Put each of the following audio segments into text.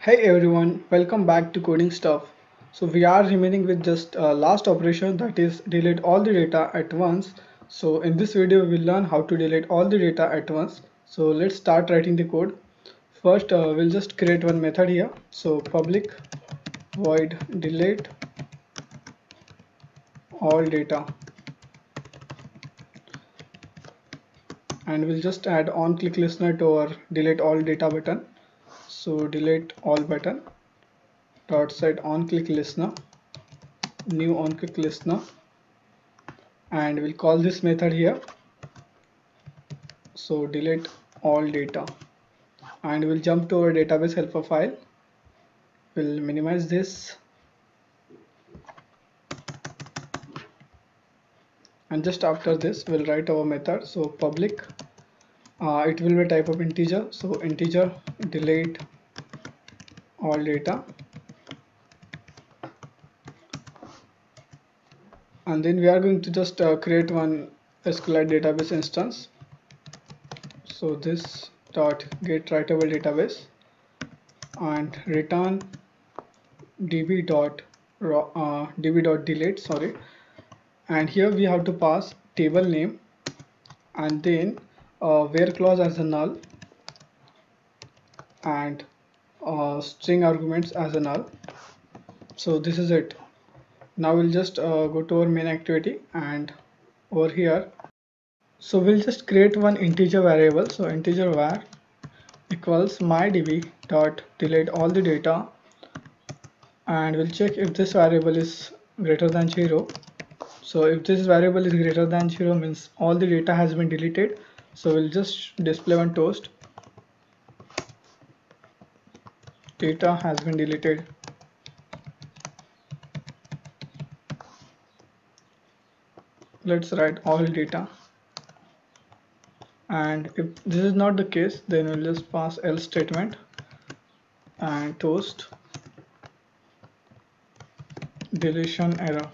Hey everyone, welcome back to Coding Stuff. So we are remaining with just last operation, that is delete all the data at once. So in this video we'll learn how to delete all the data at once. So let's start writing the code. First we'll just create one method here. So public void delete all data, and we'll just add on click listener to our delete all data button. So delete all button dot set on click listener, new on click listener, and we'll call this method here. So delete all data, and we'll jump to our database helper file. We'll minimize this, and just after this we'll write our method. So public, it will be type of integer, so integer delete all data, and then we are going to just create one SQLite database instance. So this dot get writable database and return db dot delete, sorry, and here we have to pass table name and then where clause as a null and string arguments as a null. So this is it. Now we'll just go to our main activity, and over here, so we'll just create one integer variable. So integer var equals mydb dot delete all the data, and we'll check if this variable is greater than 0. So if this variable is greater than 0 means all the data has been deleted. So we'll just display one toast, data has been deleted. Let's write all data, and if this is not the case then we'll just pass else statement and toast deletion error.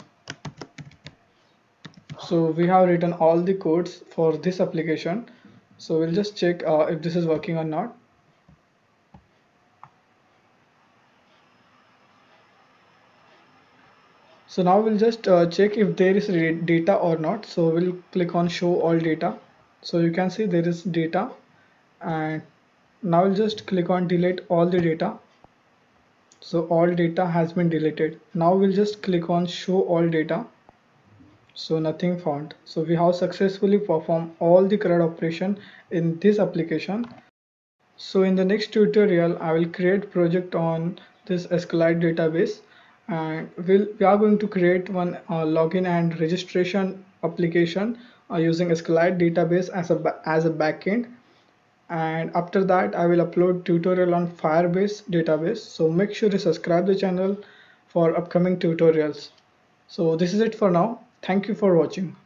So we have written all the codes for this application. So we'll just check if this is working or not. So now we'll just check if there is data or not. So we'll click on show all data. So you can see there is data, and now we'll just click on delete all the data. So all data has been deleted. Now we'll just click on show all data. So nothing found. So we have successfully performed all the CRUD operation in this application. So in the next tutorial I will create project on this SQLite database, and we are going to create one login and registration application using SQLite database as a backend, and after that I will upload tutorial on Firebase database. So make sure to subscribe the channel for upcoming tutorials. So this is it for now. Thank you for watching.